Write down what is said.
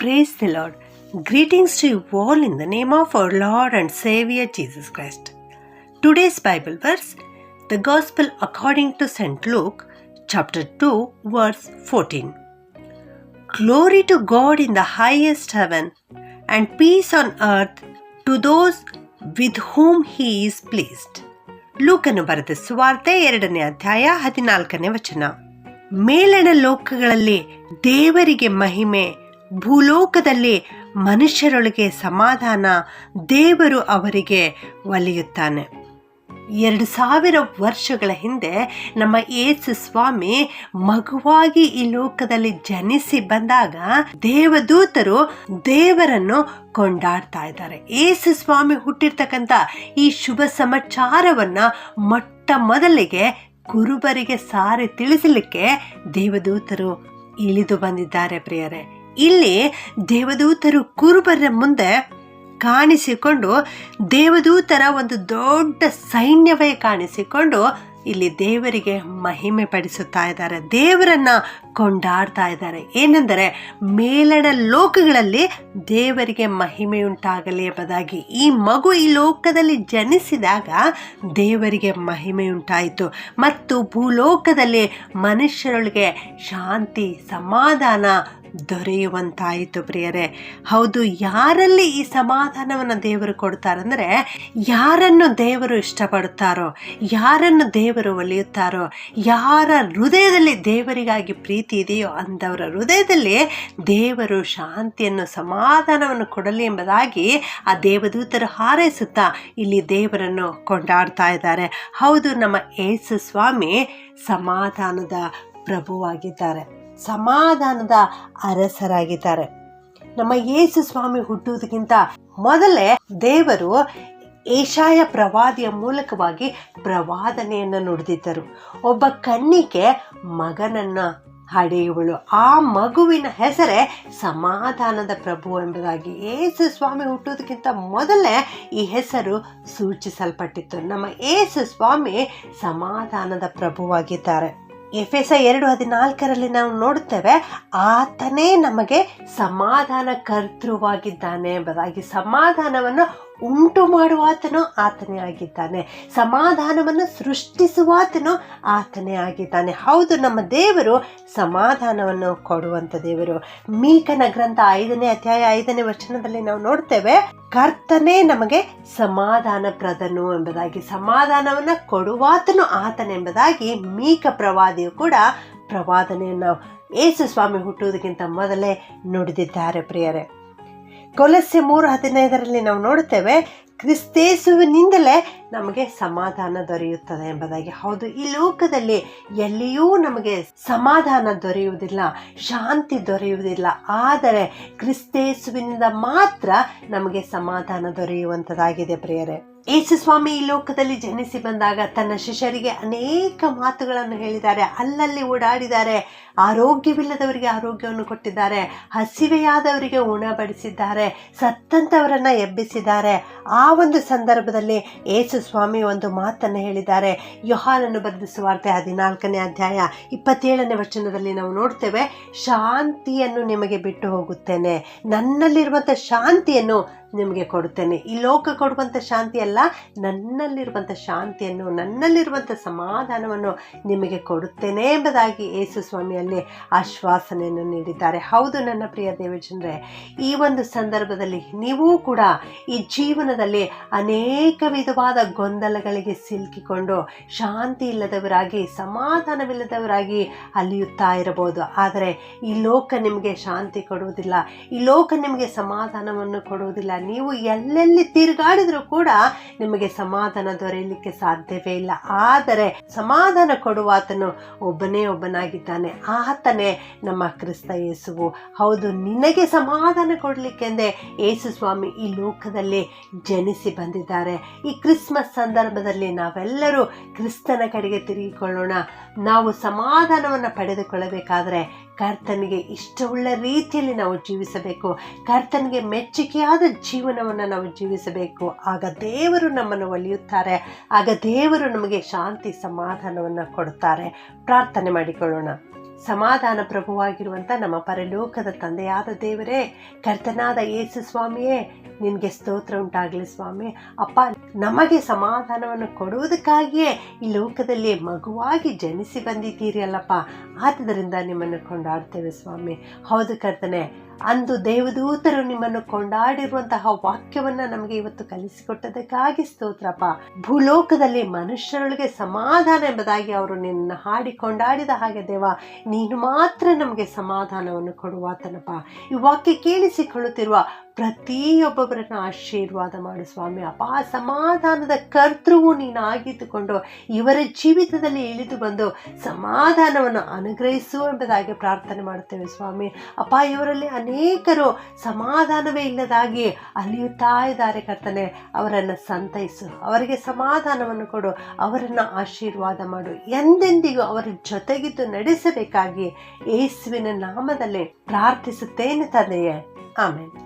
Praise the Lord. Greetings to you all in the name of our Lord and Savior Jesus Christ. Today's Bible verse, the Gospel according to St. Luke, chapter 2, verse 14. Glory to God in the highest heaven and peace on earth to those with whom He is pleased. ಲೂಕನು ಬರೆದ ಸುವಾರ್ತೆ 2ನೇ ಅಧ್ಯಾಯ 14ನೇ ವಚನ. ಮೇಲಣ ಲೋಕಗಳಲ್ಲಿ ದೇವರಿಗೆ ಮಹಿಮೆ, ಭೂಲೋಕದಲ್ಲಿ ಮನುಷ್ಯರೊಳಗೆ ಸಮಾಧಾನ, ದೇವರು ಅವರಿಗೆ ಒಲಿಯುತ್ತಾನೆ. 2000 ವರ್ಷಗಳ ಹಿಂದೆ ನಮ್ಮ ಯೇಸು ಸ್ವಾಮಿ ಮಗುವಾಗಿ ಈ ಲೋಕದಲ್ಲಿ ಜನಿಸಿ ಬಂದಾಗ ದೇವದೂತರು ದೇವರನ್ನು ಕೊಂಡಾಡ್ತಾ ಇದ್ದಾರೆ. ಯೇಸು ಸ್ವಾಮಿ ಹುಟ್ಟಿರ್ತಕ್ಕಂಥ ಈ ಶುಭ ಸಮಾಚಾರವನ್ನ ಮೊಟ್ಟ ಮೊದಲಿಗೆ ಕುರುಬರಿಗೆ ಸಾರಿ ತಿಳಿಸಲಿಕ್ಕೆ ದೇವದೂತರು ಇಳಿದು ಬಂದಿದ್ದಾರೆ ಪ್ರಿಯರೇ. ಇಲ್ಲಿ ದೇವದೂತರು ಕುರುಬರ ಮುಂದೆ ಕಾಣಿಸಿಕೊಂಡು ದೇವದೂತರ ಒಂದು ದೊಡ್ಡ ಸೈನ್ಯವೇ ಕಾಣಿಸಿಕೊಂಡು ಇಲ್ಲಿ ದೇವರಿಗೆ ಮಹಿಮೆ ಪಡಿಸುತ್ತಾ ಇದ್ದಾರೆ, ದೇವರನ್ನ ಕೊಂಡಾಡ್ತಾ ಇದ್ದಾರೆ. ಏನೆಂದರೆ ಮೇಲಣ ಲೋಕಗಳಲ್ಲಿ ದೇವರಿಗೆ ಮಹಿಮೆ ಉಂಟಾಗಲಿ ಎಂಬುದಾಗಿ. ಈ ಮಗು ಈ ಲೋಕದಲ್ಲಿ ಜನಿಸಿದಾಗ ದೇವರಿಗೆ ಮಹಿಮೆ ಉಂಟಾಯಿತು ಮತ್ತು ಭೂಲೋಕದಲ್ಲಿ ಮನುಷ್ಯರೊಳಗೆ ಶಾಂತಿ, ಸಮಾಧಾನ ದೊರೆಯುವಂತಾಯಿತು ಪ್ರಿಯರೇ. ಹೌದು, ಯಾರಲ್ಲಿ ಈ ಸಮಾಧಾನವನ್ನು ದೇವರು ಕೊಡ್ತಾರಂದರೆ, ಯಾರನ್ನು ದೇವರು ಇಷ್ಟಪಡುತ್ತಾರೋ, ಯಾರನ್ನು ದೇವರು ಒಲಿಯುತ್ತಾರೋ, ಯಾರ ಹೃದಯದಲ್ಲಿ ದೇವರಿಗಾಗಿ ಪ್ರೀತಿ ಇದೆಯೋ ಅಂಥವರ ಹೃದಯದಲ್ಲಿ ದೇವರು ಶಾಂತಿಯನ್ನು, ಸಮಾಧಾನವನ್ನು ಕೊಡಲಿ ಎಂಬುದಾಗಿ ಆ ದೇವದೂತರು ಹಾರೈಸುತ್ತಾ ಇಲ್ಲಿ ದೇವರನ್ನು ಕೊಂಡಾಡ್ತಾ ಇದ್ದಾರೆ. ಹೌದು, ನಮ್ಮ ಯೇಸು ಸ್ವಾಮಿ ಸಮಾಧಾನದ ಪ್ರಭುವಾಗಿದ್ದಾರೆ, ಸಮಾಧಾನದ ಅರಸರಾಗಿದ್ದಾರೆ. ನಮ್ಮ ಯೇಸು ಸ್ವಾಮಿ ಹುಟ್ಟುವುದಕ್ಕಿಂತ ಮೊದಲೇ ದೇವರು ಯೆಶಾಯ ಪ್ರವಾದಿಯ ಮೂಲಕವಾಗಿ ಪ್ರವಾದನೆಯನ್ನು ನುಡಿದಿದ್ದರು. ಒಬ್ಬ ಕನ್ನಿಕೆ ಮಗನನ್ನ ಹಡೆಯುವಳು, ಆ ಮಗುವಿನ ಹೆಸರೇ ಸಮಾಧಾನದ ಪ್ರಭು ಎಂಬುದಾಗಿ. ಯೇಸು ಸ್ವಾಮಿ ಹುಟ್ಟುವುದಕ್ಕಿಂತ ಮೊದಲೇ ಈ ಹೆಸರು ಸೂಚಿಸಲ್ಪಟ್ಟಿತ್ತು. ನಮ್ಮ ಯೇಸು ಸ್ವಾಮಿ ಸಮಾಧಾನದ ಪ್ರಭುವಾಗಿದ್ದಾರೆ. ಎಫೆಸ 2:14 ನಾವು ನೋಡುತ್ತೇವೆ, ಆತನೇ ನಮಗೆ ಸಮಾಧಾನ ಕರ್ತೃವಾಗಿದ್ದಾನೆ ಎಂಬುದಾಗಿ. ಸಮಾಧಾನವನ್ನು ಉಂಟು ಮಾಡುವಾತನು ಆತನೇ ಆಗಿದ್ದಾನೆ, ಸಮಾಧಾನವನ್ನು ಸೃಷ್ಟಿಸುವಾತನು ಆತನೇ ಆಗಿದ್ದಾನೆ. ಹೌದು, ನಮ್ಮ ದೇವರು ಸಮಾಧಾನವನ್ನು ಕೊಡುವಂಥ ದೇವರು. ಮೀಕನ ಗ್ರಂಥ 5ನೇ ಅಧ್ಯಾಯ 5ನೇ ವಚನದಲ್ಲಿ ನಾವು ನೋಡ್ತೇವೆ, ಕರ್ತನೇ ನಮಗೆ ಸಮಾಧಾನ ಪ್ರದನು ಎಂಬುದಾಗಿ. ಸಮಾಧಾನವನ್ನು ಕೊಡುವಾತನು ಆತನೆಂಬುದಾಗಿ ಮೀಕ ಪ್ರವಾದಿಯು ಕೂಡ ಪ್ರವಾದನೆಯನ್ನು ಯೇಸು ಸ್ವಾಮಿ ಹುಟ್ಟುವುದಕ್ಕಿಂತ ಮೊದಲೇ ನುಡಿದಿದ್ದಾರೆ ಪ್ರಿಯರೇ. ಕೊಲಸ್ಸೆ 3:15 ನಾವು ನೋಡುತ್ತೇವೆ, ಕ್ರಿಸ್ತೇಸುವಿನಿಂದಲೇ ನಮಗೆ ಸಮಾಧಾನ ದೊರೆಯುತ್ತದೆ ಎಂಬುದಾಗಿ. ಹೌದು, ಈ ಲೋಕದಲ್ಲಿ ಎಲ್ಲಿಯೂ ನಮಗೆ ಸಮಾಧಾನ ದೊರೆಯುವುದಿಲ್ಲ, ಶಾಂತಿ ದೊರೆಯುವುದಿಲ್ಲ. ಆದರೆ ಕ್ರಿಸ್ತೇಸುವಿನಿಂದ ಮಾತ್ರ ನಮಗೆ ಸಮಾಧಾನ ದೊರೆಯುವಂಥದ್ದಾಗಿದೆ ಪ್ರಿಯರೇ. ಯೇಸು ಸ್ವಾಮಿ ಈ ಲೋಕದಲ್ಲಿ ಜನಿಸಿ ಬಂದಾಗ ತನ್ನ ಶಿಷ್ಯರಿಗೆ ಅನೇಕ ಮಾತುಗಳನ್ನು ಹೇಳಿದ್ದಾರೆ. ಅಲ್ಲಲ್ಲಿ ಓಡಾಡಿದ್ದಾರೆ, ಆರೋಗ್ಯವಿಲ್ಲದವರಿಗೆ ಆರೋಗ್ಯವನ್ನು ಕೊಟ್ಟಿದ್ದಾರೆ, ಹಸಿವೆಯಾದವರಿಗೆ ಉಣಬಡಿಸಿದ್ದಾರೆ, ಸತ್ತಂತವರನ್ನ ಎಬ್ಬಿಸಿದ್ದಾರೆ. ಆ ಒಂದು ಸಂದರ್ಭದಲ್ಲಿ ಯೇಸು ಸ್ವಾಮಿ ಒಂದು ಮಾತನ್ನು ಹೇಳಿದ್ದಾರೆ. ಯೋಹಾನನು ಬರೆದ ಸುವಾರ್ತೆ 14ನೇ ಅಧ್ಯಾಯ 27ನೇ ವಚನದಲ್ಲಿ ನಾವು ನೋಡ್ತೇವೆ, ಶಾಂತಿಯನ್ನು ನಿಮಗೆ ಬಿಟ್ಟು ಹೋಗುತ್ತೇನೆ, ನನ್ನಲ್ಲಿರುವಂಥ ಶಾಂತಿಯನ್ನು ನಿಮಗೆ ಕೊಡುತ್ತೇನೆ. ಈ ಲೋಕ ಕೊಡುವಂಥ ಶಾಂತಿ ಅಲ್ಲ, ನನ್ನಲ್ಲಿರುವಂಥ ಶಾಂತಿಯನ್ನು, ನನ್ನಲ್ಲಿರುವಂಥ ಸಮಾಧಾನವನ್ನು ನಿಮಗೆ ಕೊಡುತ್ತೇನೆ ಎಂಬುದಾಗಿ ಯೇಸು ಸ್ವಾಮಿಯಲ್ಲಿ ಆಶ್ವಾಸನೆಯನ್ನು ನೀಡಿದ್ದಾರೆ. ಹೌದು ನನ್ನ ಪ್ರಿಯ ದೇವಜನರೇ, ಈ ಒಂದು ಸಂದರ್ಭದಲ್ಲಿ ನೀವೂ ಕೂಡ ಈ ಜೀವನದಲ್ಲಿ ಅನೇಕ ವಿಧವಾದ ಗೊಂದಲಗಳಿಗೆ ಸಿಲುಕಿಕೊಂಡು ಶಾಂತಿ ಇಲ್ಲದವರಾಗಿ, ಸಮಾಧಾನವಿಲ್ಲದವರಾಗಿ ಅಲಿಯುತ್ತಾ ಇರಬಹುದು. ಆದರೆ ಈ ಲೋಕ ನಿಮಗೆ ಶಾಂತಿ ಕೊಡುವುದಿಲ್ಲ, ಈ ಲೋಕ ನಿಮಗೆ ಸಮಾಧಾನವನ್ನು ಕೊಡುವುದಿಲ್ಲ. ನೀವು ಎಲ್ಲೆಲ್ಲಿ ತಿರುಗಾಡಿದ್ರೂ ಕೂಡ ನಿಮಗೆ ಸಮಾಧಾನ ದೊರೆಯಲಿಕ್ಕೆ ಸಾಧ್ಯವೇ ಇಲ್ಲ. ಆದರೆ ಸಮಾಧಾನ ಕೊಡುವಾತನು ಒಬ್ಬನೇ ಒಬ್ಬನಾಗಿದ್ದಾನೆ, ಆತನೇ ನಮ್ಮ ಕ್ರಿಸ್ತ ಯೇಸುವು. ಹೌದು, ನಿನಗೆ ಸಮಾಧಾನ ಕೊಡಲಿಕ್ಕೆಂದೇ ಯೇಸು ಸ್ವಾಮಿ ಈ ಲೋಕದಲ್ಲಿ ಜನಿಸಿ ಬಂದಿದ್ದಾರೆ. ಈ ಕ್ರಿಸ್ಮಸ್ ಸಂದರ್ಭದಲ್ಲಿ ನಾವೆಲ್ಲರೂ ಕ್ರಿಸ್ತನ ಕಡೆಗೆ ತಿರುಗಿಕೊಳ್ಳೋಣ. ನಾವು ಸಮಾಧಾನವನ್ನು ಪಡೆದುಕೊಳ್ಳಬೇಕಾದರೆ ಕರ್ತನಿಗೆ ಇಷ್ಟವುಳ್ಳ ರೀತಿಯಲ್ಲಿ ನಾವು ಜೀವಿಸಬೇಕು, ಕರ್ತನಿಗೆ ಮೆಚ್ಚುಗೆಯಾದ ಜೀವನವನ್ನು ನಾವು ಜೀವಿಸಬೇಕು. ಆಗ ದೇವರು ನಮ್ಮನ್ನು ಒಲಿಯುತ್ತಾರೆ, ಆಗ ದೇವರು ನಮಗೆ ಶಾಂತಿ ಸಮಾಧಾನವನ್ನು ಕೊಡುತ್ತಾರೆ. ಪ್ರಾರ್ಥನೆ ಮಾಡಿಕೊಳ್ಳೋಣ. ಸಮಾಧಾನ ಪ್ರಭುವಾಗಿರುವಂಥ ನಮ್ಮ ಪರಲೋಕದ ತಂದೆಯಾದ ದೇವರೇ, ಕರ್ತನಾದ ಯೇಸು ಸ್ವಾಮಿಯೇ, ನಿನಗೆ ಸ್ತೋತ್ರ ಉಂಟಾಗಲಿ ಸ್ವಾಮಿ. ಅಪ್ಪ, ನಮಗೆ ಸಮಾಧಾನವನ್ನು ಕೊಡುವುದಕ್ಕಾಗಿಯೇ ಈ ಲೋಕದಲ್ಲಿ ಮಗುವಾಗಿ ಜನಿಸಿ ಬಂದಿದ್ದೀರಿ ಅಲ್ಲಪ್ಪ. ಆದ್ದರಿಂದ ನಿಮ್ಮನ್ನು ಕೊಂಡಾಡ್ತೇವೆ ಸ್ವಾಮಿ. ಹೌದು ಕರ್ತನೆ, ಅಂದು ದೇವದೂತರು ನಿಮ್ಮನ್ನು ಕೊಂಡಾಡಿರುವಂತಹ ವಾಕ್ಯವನ್ನು ನಮಗೆ ಇವತ್ತು ಕಲಿಸಿಕೊಟ್ಟದಕ್ಕಾಗಿ ಸ್ತೋತ್ರಪ್ಪ. ಭೂಲೋಕದಲ್ಲಿ ಮನುಷ್ಯರೊಳಗೆ ಸಮಾಧಾನ ಎಂಬುದಾಗಿ ಅವರು ನಿನ್ನ ಹಾಡಿ ಕೊಂಡಾಡಿದ ಹಾಗೆ ದೇವ, ನೀನು ಮಾತ್ರ ನಮಗೆ ಸಮಾಧಾನವನ್ನು ಕೊಡುವಾತನಪ್ಪ. ಈ ವಾಕ್ಯ ಕೇಳಿಸಿಕೊಳ್ಳುತ್ತಿರುವ ಪ್ರತಿಯೊಬ್ಬೊಬ್ಬರನ್ನು ಆಶೀರ್ವಾದ ಮಾಡು ಸ್ವಾಮಿ. ಅಪ್ಪ, ಸಮಾಧಾನದ ಕರ್ತೃವು ನೀನಾಗಿದ್ದುಕೊಂಡು ಇವರ ಜೀವಿತದಲ್ಲಿ ಇಳಿದು ಬಂದು ಸಮಾಧಾನವನ್ನು ಅನುಗ್ರಹಿಸು ಎಂಬುದಾಗಿ ಪ್ರಾರ್ಥನೆ ಮಾಡುತ್ತೇವೆ ಸ್ವಾಮಿ. ಅಪ್ಪ, ಇವರಲ್ಲಿ ಅನೇಕರು ಸಮಾಧಾನವೇ ಇಲ್ಲದಾಗಿ ಅಲಿಯುತ್ತಾ ಇದ್ದಾರೆ ಕರ್ತನೆ. ಅವರನ್ನು ಸಂತೈಸು, ಅವರಿಗೆ ಸಮಾಧಾನವನ್ನು ಕೊಡು, ಅವರನ್ನು ಆಶೀರ್ವಾದ ಮಾಡು. ಎಂದೆಂದಿಗೂ ಅವರ ಜೊತೆಗಿದ್ದು ನಡೆಸಬೇಕಾಗಿ ಯೇಸುವಿನ ನಾಮದಲ್ಲಿ ಪ್ರಾರ್ಥಿಸುತ್ತೇನೆ ತಂದೆಯೇ. ಆಮೇಲೆ.